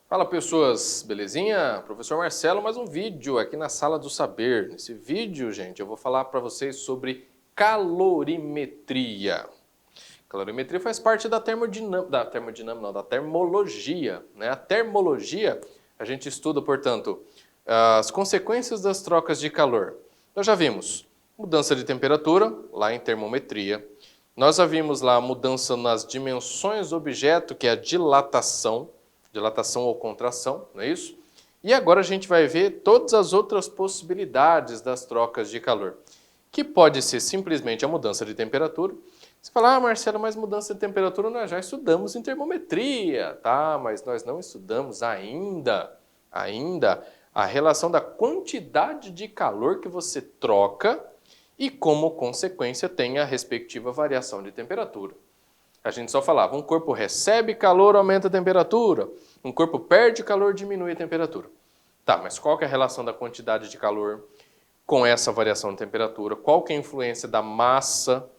Fala pessoas, belezinha? Professor Marcelo, mais um vídeo aqui na Sala do Saber. Nesse vídeo, gente, eu vou falar para vocês sobre calorimetria. Calorimetria faz parte da termologia, né? A termologia, a gente estuda, portanto, as consequências das trocas de calor. Nós já vimos mudança de temperatura, lá em termometria. Nós já vimos lá a mudança nas dimensões do objeto, que é a dilatação ou contração, não é isso? E agora a gente vai ver todas as outras possibilidades das trocas de calor, que pode ser simplesmente a mudança de temperatura. Você fala, Marcelo, mas mudança de temperatura nós já estudamos em termometria, tá? Mas nós não estudamos ainda a relação da quantidade de calor que você troca e como consequência tem a respectiva variação de temperatura. A gente só falava, um corpo recebe calor, aumenta a temperatura. Um corpo perde calor, diminui a temperatura. Tá, mas qual que é a relação da quantidade de calor com essa variação de temperatura? Qual que é a influência da massa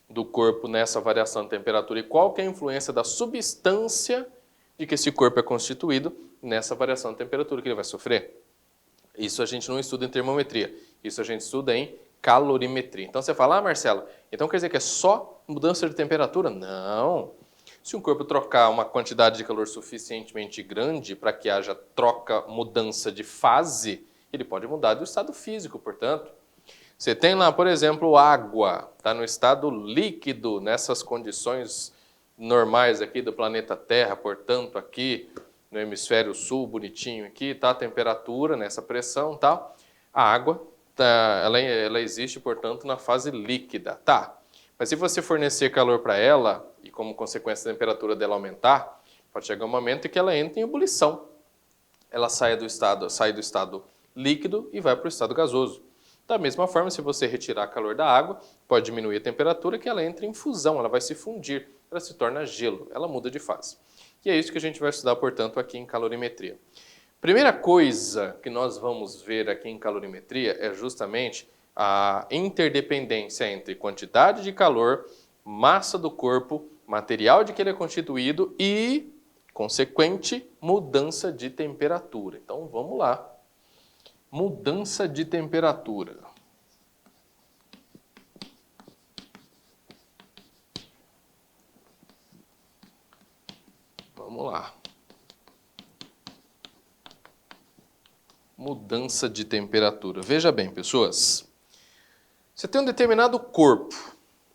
do corpo nessa variação de temperatura? E qual que é a influência da substância de que esse corpo é constituído nessa variação de temperatura que ele vai sofrer? Isso a gente não estuda em termometria. Isso a gente estuda em calorimetria. Então você fala, Marcelo, então quer dizer que é só mudança de temperatura? Não. Se um corpo trocar uma quantidade de calor suficientemente grande para que haja mudança de fase, ele pode mudar do estado físico, portanto. Você tem lá, por exemplo, água, está no estado líquido, nessas condições normais aqui do planeta Terra, portanto, aqui no hemisfério sul, bonitinho aqui, está a temperatura, nessa pressão, tá? A água, ela existe, portanto, na fase líquida, tá? Mas se você fornecer calor para ela, e como consequência da temperatura dela aumentar, pode chegar um momento em que ela entra em ebulição. Ela sai do estado líquido e vai para o estado gasoso. Da mesma forma, se você retirar calor da água, pode diminuir a temperatura que ela entra em fusão, ela vai se fundir, ela se torna gelo, ela muda de fase. E é isso que a gente vai estudar, portanto, aqui em calorimetria. Primeira coisa que nós vamos ver aqui em calorimetria é justamente a interdependência entre quantidade de calor, massa do corpo, material de que ele é constituído e, consequente, mudança de temperatura. Então, vamos lá. Mudança de temperatura. Vamos lá. Mudança de temperatura. Veja bem, pessoas. Você tem um determinado corpo.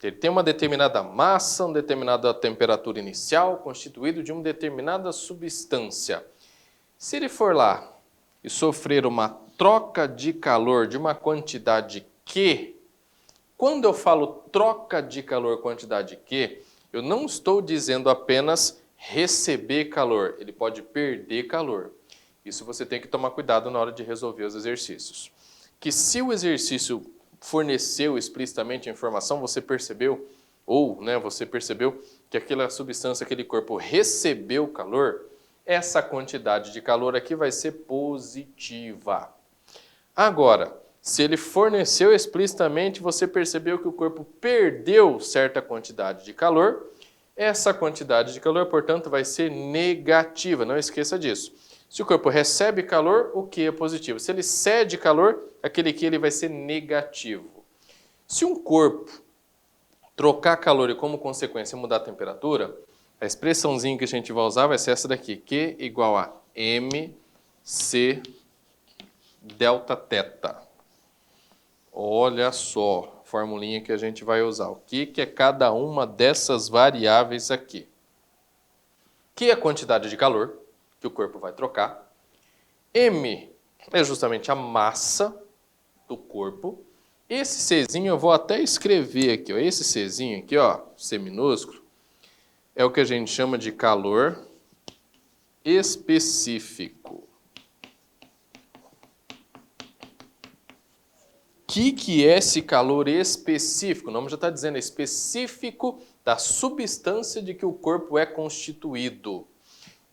Ele tem uma determinada massa, uma determinada temperatura inicial, constituído de uma determinada substância. Se ele for lá e sofrer uma troca de calor de uma quantidade Q, quando eu falo troca de calor quantidade Q, eu não estou dizendo apenas receber calor, ele pode perder calor. Isso você tem que tomar cuidado na hora de resolver os exercícios. Que se o exercício forneceu explicitamente a informação, você percebeu, você percebeu que aquela substância, aquele corpo recebeu calor, essa quantidade de calor aqui vai ser positiva. Agora, se ele forneceu explicitamente, você percebeu que o corpo perdeu certa quantidade de calor, essa quantidade de calor, portanto, vai ser negativa, não esqueça disso. Se o corpo recebe calor, o Q é positivo. Se ele cede calor, aquele Q ele vai ser negativo. Se um corpo trocar calor e como consequência mudar a temperatura, a expressãozinha que a gente vai usar vai ser essa daqui, Q igual a mc delta θ. Olha só a formulinha que a gente vai usar. O que é cada uma dessas variáveis aqui? Q é a quantidade de calor que o corpo vai trocar. M é justamente a massa do corpo. Esse Czinho eu vou até escrever aqui, ó. Esse Czinho aqui, ó, C minúsculo, é o que a gente chama de calor específico. O que é esse calor específico? O nome já está dizendo, é específico da substância de que o corpo é constituído.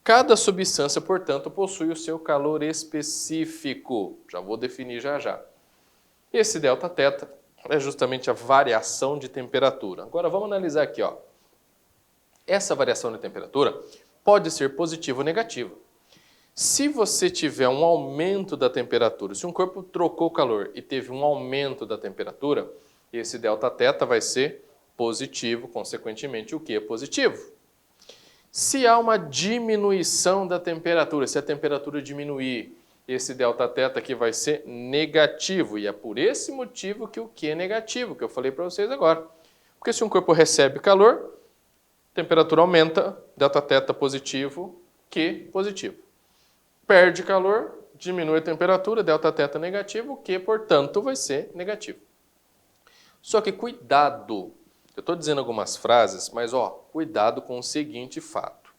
Cada substância, portanto, possui o seu calor específico. Já vou definir já já. Esse Δθ é justamente a variação de temperatura. Agora vamos analisar aqui, ó. Essa variação de temperatura pode ser positiva ou negativa. Se você tiver um aumento da temperatura, se um corpo trocou calor e teve um aumento da temperatura, esse Δθ vai ser positivo, consequentemente, o que é positivo? Se há uma diminuição da temperatura, se a temperatura diminuir, esse Δθ aqui vai ser negativo. E é por esse motivo que o Q é negativo, que eu falei para vocês agora. Porque se um corpo recebe calor, temperatura aumenta, Δθ positivo, Q positivo. Perde calor, diminui a temperatura, Δθ negativo, Q, portanto, vai ser negativo. Só que cuidado! Eu estou dizendo algumas frases, mas cuidado com o seguinte fato.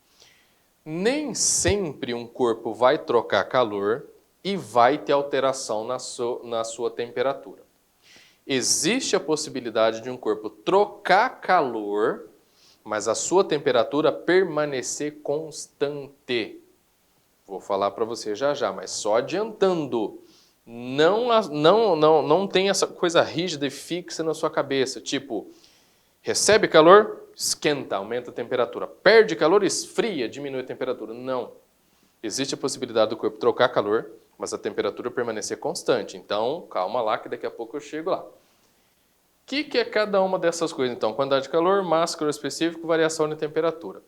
Nem sempre um corpo vai trocar calor e vai ter alteração na sua temperatura. Existe a possibilidade de um corpo trocar calor, mas a sua temperatura permanecer constante. Vou falar para você já já, mas só adiantando. Não tem essa coisa rígida e fixa na sua cabeça, tipo... Recebe calor, esquenta, aumenta a temperatura. Perde calor, esfria, diminui a temperatura. Não. Existe a possibilidade do corpo trocar calor, mas a temperatura permanecer constante. Então, calma lá que daqui a pouco eu chego lá. O que é cada uma dessas coisas? Então, quantidade de calor, massa, calor específico, variação de temperatura.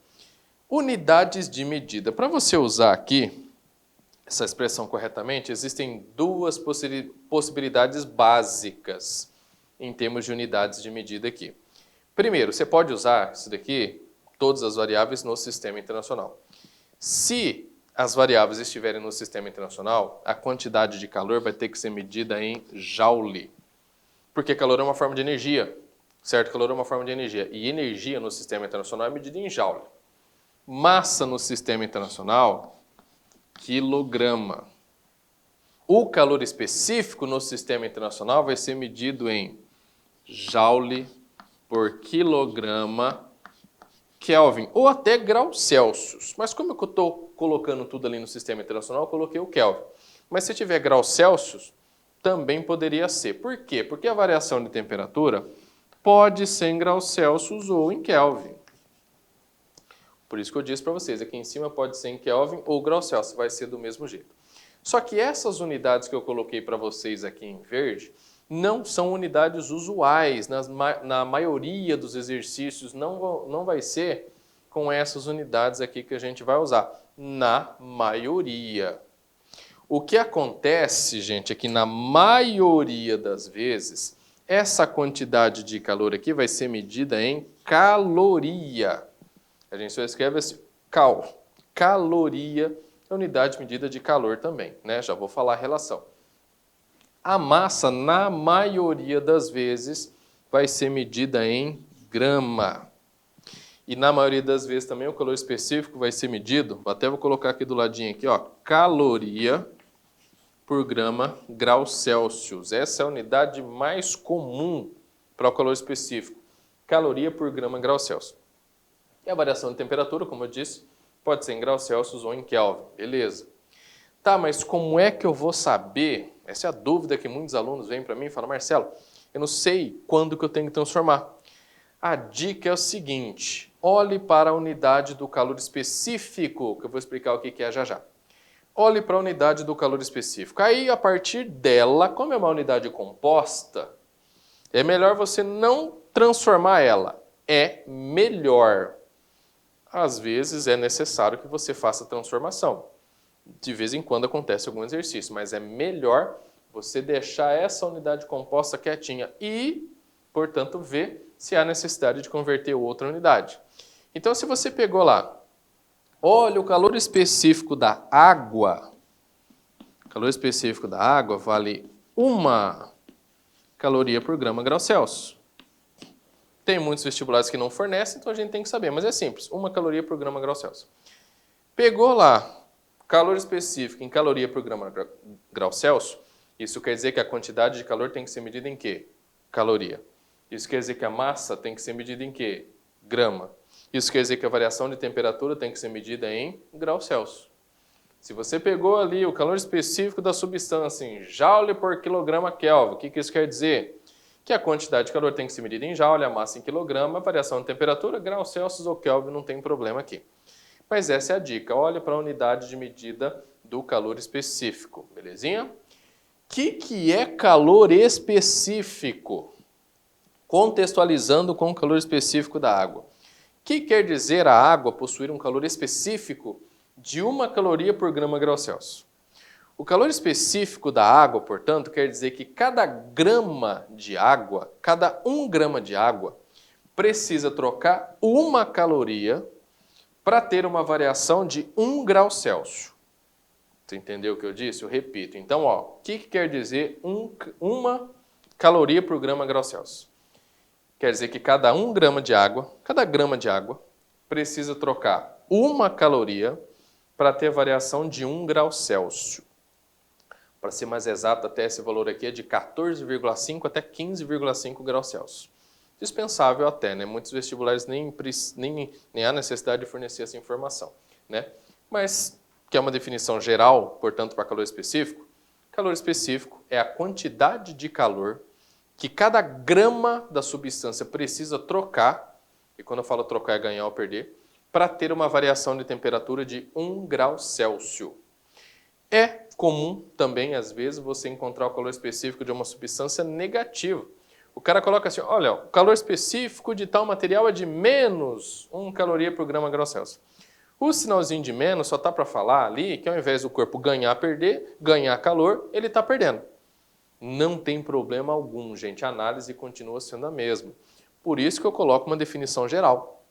Unidades de medida. Para você usar aqui essa expressão corretamente, existem duas possibilidades básicas em termos de unidades de medida aqui. Primeiro, você pode usar isso daqui, todas as variáveis no sistema internacional. Se as variáveis estiverem no sistema internacional, a quantidade de calor vai ter que ser medida em joule. Porque calor é uma forma de energia, certo? Calor é uma forma de energia. E energia no sistema internacional é medida em joule. Massa no sistema internacional, quilograma. O calor específico no sistema internacional vai ser medido em joule por quilograma Kelvin, ou até graus Celsius. Mas como eu estou colocando tudo ali no sistema internacional, eu coloquei o Kelvin. Mas se tiver graus Celsius, também poderia ser. Por quê? Porque a variação de temperatura pode ser em graus Celsius ou em Kelvin. Por isso que eu disse para vocês, aqui em cima pode ser em Kelvin ou graus Celsius, vai ser do mesmo jeito. Só que essas unidades que eu coloquei para vocês aqui em verde, não são unidades usuais, na maioria dos exercícios não vai ser com essas unidades aqui que a gente vai usar, na maioria. O que acontece, gente, é que na maioria das vezes, essa quantidade de calor aqui vai ser medida em caloria. A gente só escreve assim, caloria é unidade de medida de calor também, né? Já vou falar a relação. A massa, na maioria das vezes, vai ser medida em grama. E na maioria das vezes também o calor específico vai ser medido, até vou colocar aqui do ladinho aqui, caloria por grama graus Celsius. Essa é a unidade mais comum para o calor específico. Caloria por grama graus Celsius. E a variação de temperatura, como eu disse, pode ser em graus Celsius ou em Kelvin. Beleza. Tá, mas como é que eu vou saber? Essa é a dúvida que muitos alunos vêm para mim e falam, Marcelo, eu não sei quando que eu tenho que transformar. A dica é o seguinte, olhe para a unidade do calor específico, que eu vou explicar o que é já já. Olhe para a unidade do calor específico. Aí, a partir dela, como é uma unidade composta, é melhor você não transformar ela. É melhor. Às vezes é necessário que você faça a transformação. De vez em quando acontece algum exercício, mas é melhor você deixar essa unidade composta quietinha e, portanto, ver se há necessidade de converter outra unidade. Então, se você pegou lá, olha, o calor específico da água, o calor específico da água vale 1 caloria por grama grau Celsius. Tem muitos vestibulares que não fornecem, então a gente tem que saber, mas é simples, 1 caloria por grama grau Celsius. Pegou lá, calor específico em caloria por grama grau Celsius, isso quer dizer que a quantidade de calor tem que ser medida em quê? Caloria. Isso quer dizer que a massa tem que ser medida em quê? Grama. Isso quer dizer que a variação de temperatura tem que ser medida em graus Celsius. Se você pegou ali o calor específico da substância em joule por quilograma Kelvin, o que isso quer dizer? Que a quantidade de calor tem que ser medida em joule, a massa em quilograma, a variação de temperatura, graus Celsius ou Kelvin, não tem problema aqui. Mas essa é a dica, olha para a unidade de medida do calor específico, belezinha? O que é calor específico? Contextualizando com o calor específico da água. O que quer dizer a água possuir um calor específico de 1 caloria por grama grau Celsius? O calor específico da água, portanto, quer dizer que cada grama de água, cada 1 grama de água, precisa trocar 1 caloria para ter uma variação de 1 grau Celsius. Você entendeu o que eu disse? Eu repito. Então, o que quer dizer 1 caloria por grama grau Celsius? Quer dizer que cada 1 grama de água, precisa trocar 1 caloria para ter variação de 1 grau Celsius. Para ser mais exato, até esse valor aqui é de 14,5 até 15,5 graus Celsius. Dispensável até, né? Muitos vestibulares nem há necessidade de fornecer essa informação, né? Mas, que é uma definição geral, portanto, para calor específico é a quantidade de calor que cada grama da substância precisa trocar, e quando eu falo trocar é ganhar ou perder, para ter uma variação de temperatura de 1 grau Celsius. É comum também, às vezes, você encontrar o calor específico de uma substância negativo. O cara coloca assim, olha, o calor específico de tal material é de menos 1 caloria por grama grau Celsius. O sinalzinho de menos só está para falar ali que ao invés do corpo ganhar calor, ele está perdendo. Não tem problema algum, gente. A análise continua sendo a mesma. Por isso que eu coloco uma definição geral.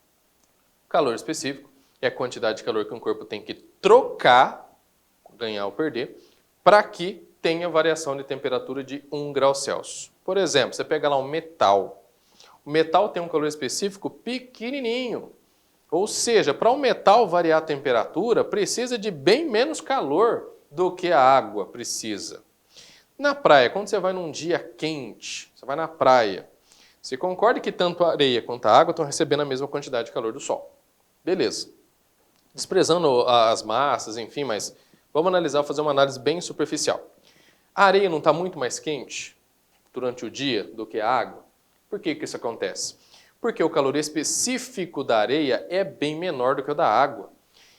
Calor específico é a quantidade de calor que um corpo tem que trocar, ganhar ou perder, para que tenha variação de temperatura de 1 grau Celsius. Por exemplo, você pega lá um metal. O metal tem um calor específico pequenininho. Ou seja, para um metal variar a temperatura, precisa de bem menos calor do que a água precisa. Na praia, quando você vai num dia quente, você vai na praia, você concorda que tanto a areia quanto a água estão recebendo a mesma quantidade de calor do sol. Beleza. Desprezando as massas, enfim, mas vamos analisar, fazer uma análise bem superficial. A areia não está muito mais quente durante o dia do que a água? Por que isso acontece? Porque o calor específico da areia é bem menor do que o da água.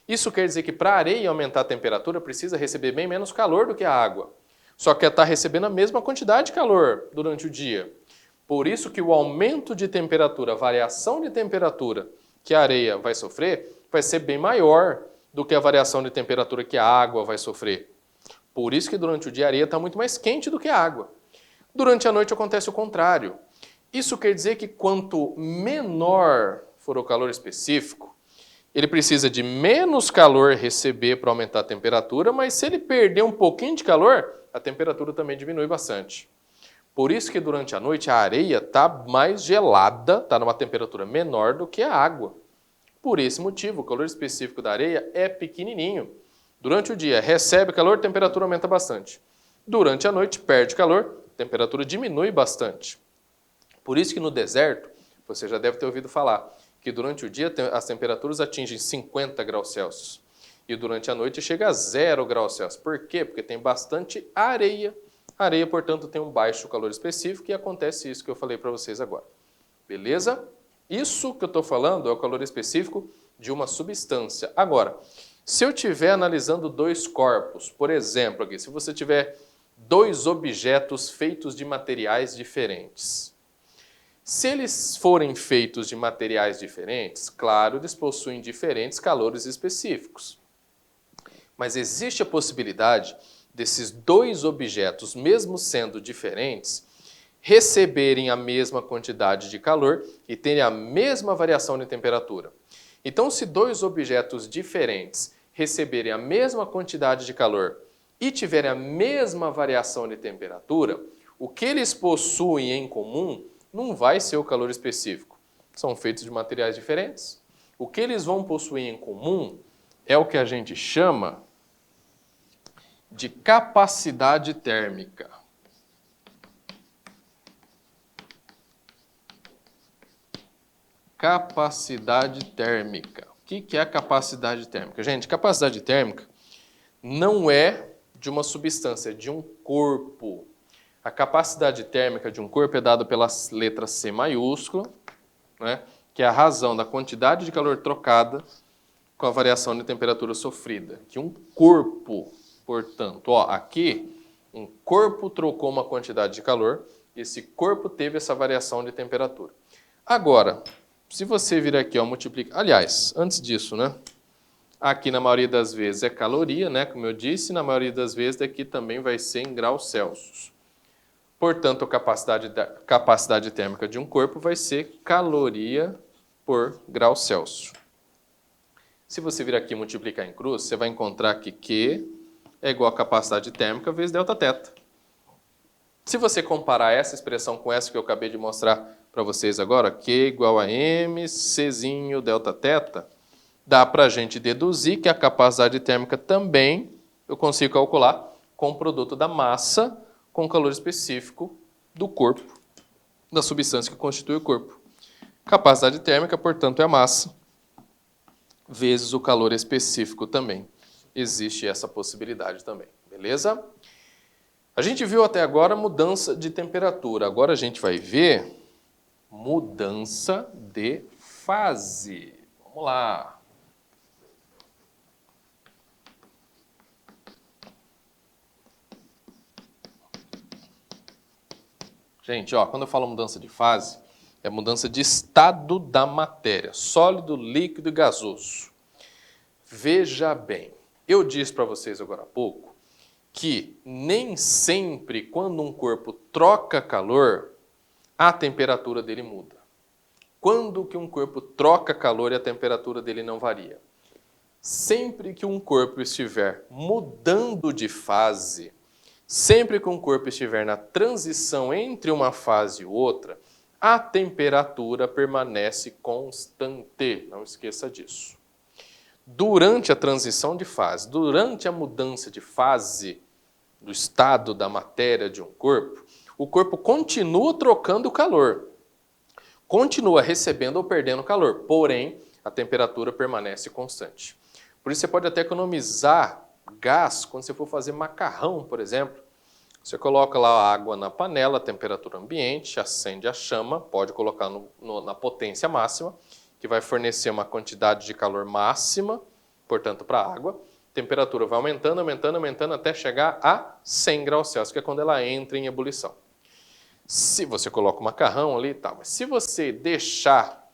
Isso quer dizer que para a areia aumentar a temperatura, precisa receber bem menos calor do que a água. Só que ela está recebendo a mesma quantidade de calor durante o dia. Por isso que o aumento de temperatura, a variação de temperatura que a areia vai sofrer, vai ser bem maior do que a variação de temperatura que a água vai sofrer. Por isso que durante o dia a areia está muito mais quente do que a água. Durante a noite acontece o contrário. Isso quer dizer que quanto menor for o calor específico, ele precisa de menos calor receber para aumentar a temperatura, mas se ele perder um pouquinho de calor, a temperatura também diminui bastante. Por isso que durante a noite a areia está mais gelada, está numa temperatura menor do que a água. Por esse motivo, o calor específico da areia é pequenininho. Durante o dia recebe calor, a temperatura aumenta bastante. Durante a noite perde calor, a temperatura diminui bastante. Por isso que no deserto, você já deve ter ouvido falar, que durante o dia as temperaturas atingem 50 graus Celsius. E durante a noite chega a 0 graus Celsius. Por quê? Porque tem bastante areia. A areia, portanto, tem um baixo calor específico e acontece isso que eu falei para vocês agora. Beleza? Isso que eu estou falando é o calor específico de uma substância. Agora, se eu estiver analisando 2 corpos, por exemplo, aqui, se você tiver 2 objetos feitos de materiais diferentes. Se eles forem feitos de materiais diferentes, claro, eles possuem diferentes calores específicos. Mas existe a possibilidade desses 2 objetos, mesmo sendo diferentes, receberem a mesma quantidade de calor e terem a mesma variação de temperatura. Então, se 2 objetos diferentes receberem a mesma quantidade de calor e tiverem a mesma variação de temperatura, o que eles possuem em comum não vai ser o calor específico. São feitos de materiais diferentes. O que eles vão possuir em comum é o que a gente chama de capacidade térmica. Capacidade térmica. O que é a capacidade térmica? Gente, capacidade térmica não é de uma substância, é de um corpo. A capacidade térmica de um corpo é dada pela letra C maiúscula, né, que é a razão da quantidade de calor trocada com a variação de temperatura sofrida. Que um corpo, portanto, aqui, um corpo trocou uma quantidade de calor, e esse corpo teve essa variação de temperatura. Agora, se você vir aqui, multiplica... Aliás, antes disso, né? Aqui, na maioria das vezes, é caloria, né? Como eu disse, na maioria das vezes, daqui também vai ser em graus Celsius. Portanto, a capacidade térmica de um corpo vai ser caloria por grau Celsius. Se você vir aqui e multiplicar em cruz, você vai encontrar que Q é igual a capacidade térmica vezes Δθ. Se você comparar essa expressão com essa que eu acabei de mostrar para vocês agora, Q igual a M, Czinho, Δθ, dá para a gente deduzir que a capacidade térmica também eu consigo calcular com o produto da massa com o calor específico do corpo, da substância que constitui o corpo. Capacidade térmica, portanto, é a massa vezes o calor específico também. Existe essa possibilidade também, beleza? A gente viu até agora mudança de temperatura. Agora a gente vai ver mudança de fase. Vamos lá. Gente, quando eu falo mudança de fase, é mudança de estado da matéria, sólido, líquido e gasoso. Veja bem, eu disse para vocês agora há pouco que nem sempre quando um corpo troca calor, a temperatura dele muda. Quando que um corpo troca calor e a temperatura dele não varia? Sempre que um corpo estiver mudando de fase, sempre que um corpo estiver na transição entre uma fase e outra, a temperatura permanece constante. Não esqueça disso. Durante a transição de fase, durante a mudança de fase do estado da matéria de um corpo, o corpo continua trocando calor, continua recebendo ou perdendo calor, porém a temperatura permanece constante. Por isso você pode até economizar gás quando você for fazer macarrão, por exemplo. Você coloca lá a água na panela, temperatura ambiente, acende a chama, pode colocar na potência máxima, que vai fornecer uma quantidade de calor máxima, portanto, para a água. A temperatura vai aumentando, aumentando, aumentando, até chegar a 100 graus Celsius, que é quando ela entra em ebulição. Se você coloca o macarrão ali e tal, mas se você deixar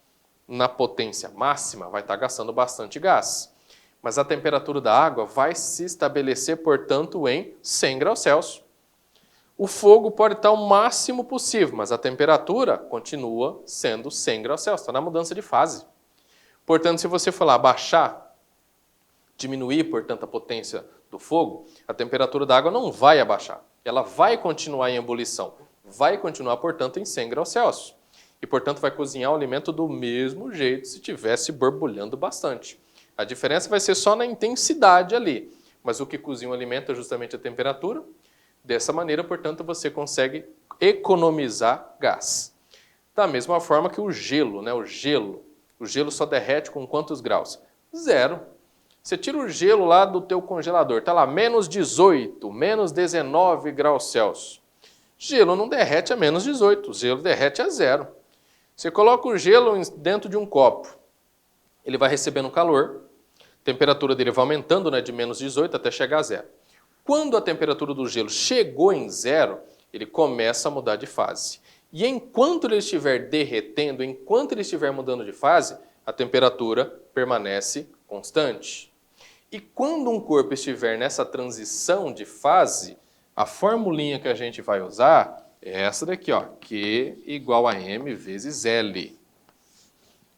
na potência máxima, vai estar gastando bastante gás. Mas a temperatura da água vai se estabelecer, portanto, em 100 graus Celsius. O fogo pode estar o máximo possível, mas a temperatura continua sendo 100 graus Celsius, está na mudança de fase. Portanto, se você for lá baixar, diminuir, portanto, a potência do fogo, a temperatura da água não vai abaixar. Ela vai continuar em ebulição, vai continuar, portanto, em 100 graus Celsius. E, portanto, vai cozinhar o alimento do mesmo jeito se estivesse borbulhando bastante. A diferença vai ser só na intensidade ali, mas o que cozinha o alimento é justamente a temperatura. Dessa maneira, portanto, você consegue economizar gás. Da mesma forma que o gelo, né? O gelo só derrete com quantos graus? 0. Você tira o gelo lá do teu congelador, está lá menos 18, menos 19 graus Celsius. Gelo não derrete a menos 18, o gelo derrete a 0. Você coloca o gelo dentro de um copo, ele vai recebendo calor, a temperatura dele vai aumentando, né, de menos 18 até chegar a 0. Quando a temperatura do gelo chegou em 0, ele começa a mudar de fase. E enquanto ele estiver derretendo, enquanto ele estiver mudando de fase, a temperatura permanece constante. E quando um corpo estiver nessa transição de fase, a formulinha que a gente vai usar é essa daqui, Q igual a M vezes L.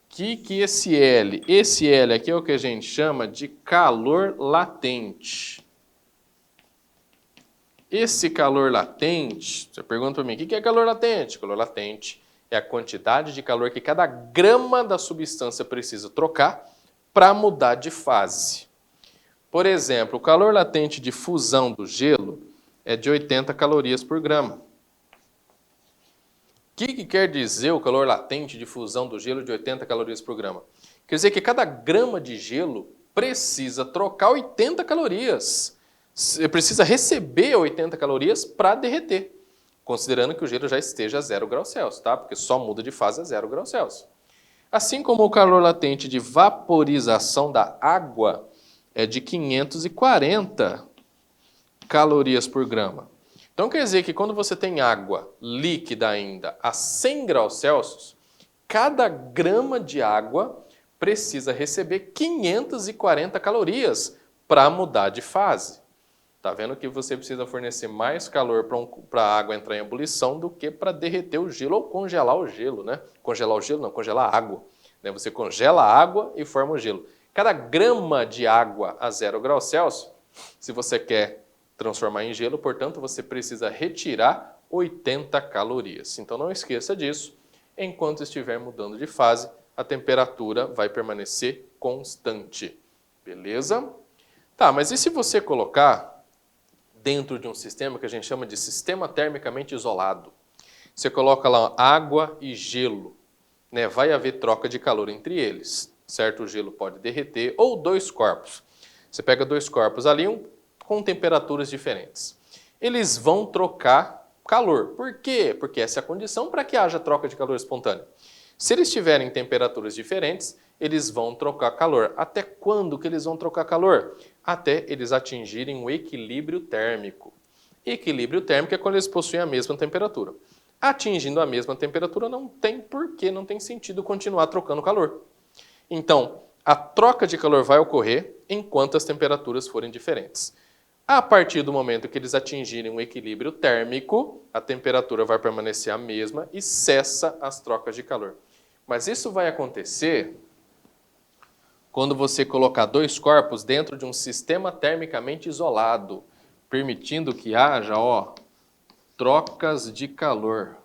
Que esse L? Esse L aqui é o que a gente chama de calor latente. Esse calor latente, você pergunta para mim, o que é calor latente? Calor latente é a quantidade de calor que cada grama da substância precisa trocar para mudar de fase. Por exemplo, o calor latente de fusão do gelo é de 80 calorias por grama. que quer dizer o calor latente de fusão do gelo de 80 calorias por grama? Quer dizer que cada grama de gelo precisa trocar 80 calorias. Precisa receber 80 calorias para derreter, considerando que o gelo já esteja a 0 graus Celsius, tá? Porque só muda de fase a 0 graus Celsius. Assim como o calor latente de vaporização da água é de 540 calorias por grama. Então quer dizer que quando você tem água líquida ainda a 100 graus Celsius, cada grama de água precisa receber 540 calorias para mudar de fase. Tá vendo que você precisa fornecer mais calor para a água entrar em ebulição do que para derreter o gelo ou congelar o gelo, né? Congelar o gelo não, congelar a água. Né? Você congela a água e forma o gelo. Cada grama de água a 0 graus Celsius, se você quer transformar em gelo, portanto, você precisa retirar 80 calorias. Então não esqueça disso. Enquanto estiver mudando de fase, a temperatura vai permanecer constante. Beleza? Tá, mas e se você colocar dentro de um sistema que a gente chama de sistema termicamente isolado? Você coloca lá água e gelo, né? Vai haver troca de calor entre eles, certo? O gelo pode derreter, ou dois corpos. Você pega dois corpos ali com temperaturas diferentes. Eles vão trocar calor. Por quê? Porque essa é a condição para que haja troca de calor espontânea. Se eles tiverem temperaturas diferentes, eles vão trocar calor. Até quando que eles vão trocar calor? Até eles atingirem o equilíbrio térmico. Equilíbrio térmico é quando eles possuem a mesma temperatura. Atingindo a mesma temperatura, não tem porquê, não tem sentido continuar trocando calor. Então, a troca de calor vai ocorrer enquanto as temperaturas forem diferentes. A partir do momento que eles atingirem um equilíbrio térmico, a temperatura vai permanecer a mesma e cessa as trocas de calor. Mas isso vai acontecer quando você colocar dois corpos dentro de um sistema termicamente isolado, permitindo que haja, trocas de calor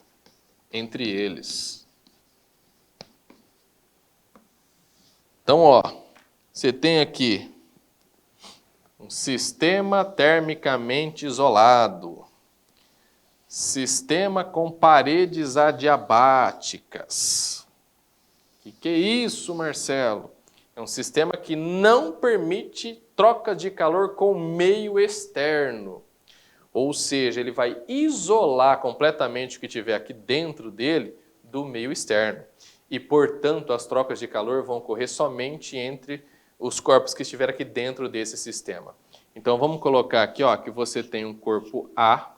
entre eles. Então, você tem aqui um sistema termicamente isolado, sistema com paredes adiabáticas. Que é isso, Marcelo? É um sistema que não permite troca de calor com o meio externo. Ou seja, ele vai isolar completamente o que tiver aqui dentro dele do meio externo. E, portanto, as trocas de calor vão ocorrer somente entre os corpos que estiverem aqui dentro desse sistema. Então, vamos colocar aqui que você tem um corpo A,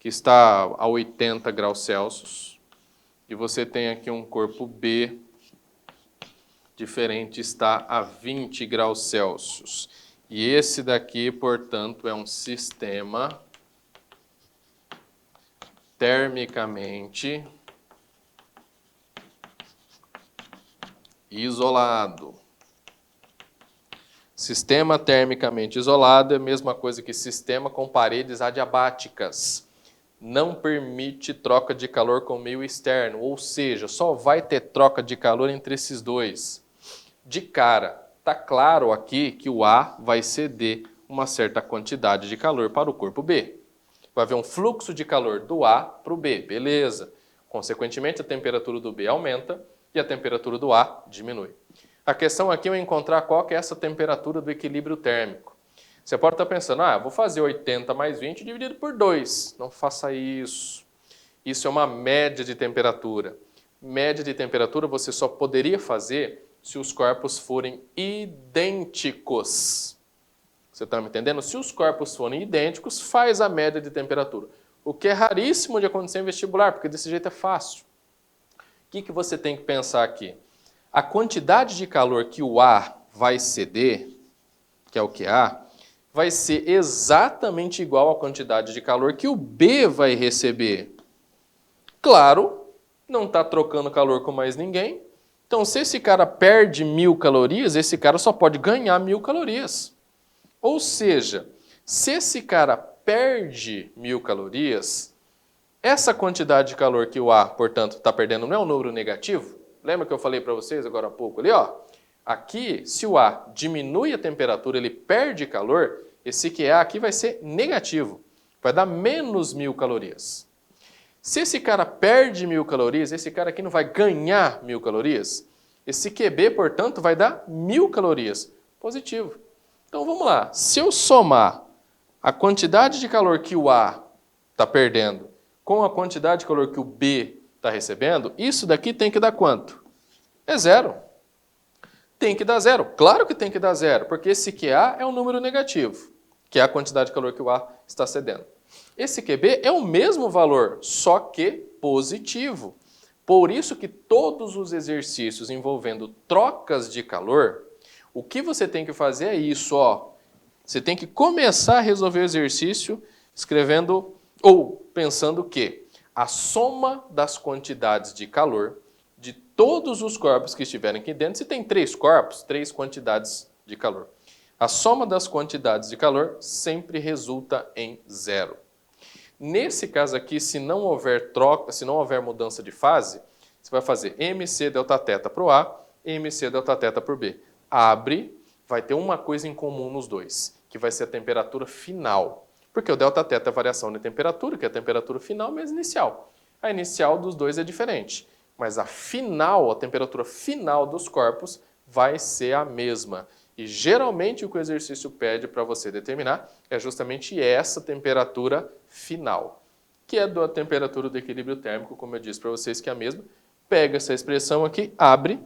que está a 80 graus Celsius, e você tem aqui um corpo B, diferente, está a 20 graus Celsius. E esse daqui, portanto, é um sistema termicamente isolado. Sistema termicamente isolado é a mesma coisa que sistema com paredes adiabáticas. Não permite troca de calor com o meio externo, ou seja, só vai ter troca de calor entre esses dois. De cara, está claro aqui que o A vai ceder uma certa quantidade de calor para o corpo B. Vai haver um fluxo de calor do A para o B, beleza. Consequentemente, a temperatura do B aumenta e a temperatura do A diminui. A questão aqui é encontrar qual que é essa temperatura do equilíbrio térmico. Você pode estar pensando, vou fazer 80 mais 20 dividido por 2. Não faça isso. Isso é uma média de temperatura. Média de temperatura você só poderia fazer se os corpos forem idênticos. Você está me entendendo? Se os corpos forem idênticos, faz a média de temperatura. O que é raríssimo de acontecer em vestibular, porque desse jeito é fácil. O que você tem que pensar aqui? A quantidade de calor que o A vai ceder, que é o QA, vai ser exatamente igual à quantidade de calor que o B vai receber. Claro, não está trocando calor com mais ninguém. Então, se esse cara perde 1000 calorias, esse cara só pode ganhar 1000 calorias. Ou seja, se esse cara perde 1000 calorias, essa quantidade de calor que o A, portanto, está perdendo não é um número negativo? Lembra que eu falei para vocês agora há pouco ali, Aqui, se o A diminui a temperatura, ele perde calor, esse QA aqui vai ser negativo. Vai dar menos 1000 calorias. Se esse cara perde 1.000 calorias, esse cara aqui não vai ganhar 1.000 calorias? Esse QB, portanto, vai dar 1.000 calorias. Positivo. Então vamos lá. Se eu somar a quantidade de calor que o A está perdendo com a quantidade de calor que o B está recebendo, isso daqui tem que dar quanto? É zero. Tem que dar zero. Claro que tem que dar zero, porque esse QA é um número negativo, que é a quantidade de calor que o A está cedendo. Esse QB é o mesmo valor, só que positivo. Por isso que todos os exercícios envolvendo trocas de calor, o que você tem que fazer é isso, ó. Você tem que começar a resolver o exercício escrevendo ou pensando que a soma das quantidades de calor de todos os corpos que estiverem aqui dentro, se tem 3 corpos, 3 quantidades de calor. A soma das quantidades de calor sempre resulta em zero. Nesse caso aqui, se não houver troca, se não houver mudança de fase, você vai fazer MC delta θ para o A e MC delta θ para o B. Abre, vai ter uma coisa em comum nos dois, que vai ser a temperatura final. Porque o delta θ é a variação de temperatura, que é a temperatura final, mas inicial. A inicial dos dois é diferente, mas a final, a temperatura final dos corpos vai ser a mesma. E geralmente o que o exercício pede para você determinar é justamente essa temperatura final, que é da temperatura do equilíbrio térmico, como eu disse para vocês que é a mesma. Pega essa expressão aqui, abre.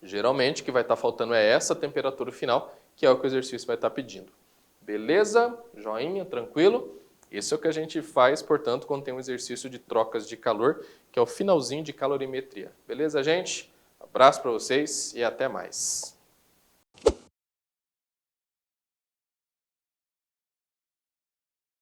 Geralmente o que vai estar faltando é essa temperatura final, que é o que o exercício vai estar pedindo. Beleza? Joinha, tranquilo? Isso é o que a gente faz, portanto, quando tem um exercício de trocas de calor, que é o finalzinho de calorimetria. Beleza, gente? Abraço para vocês e até mais.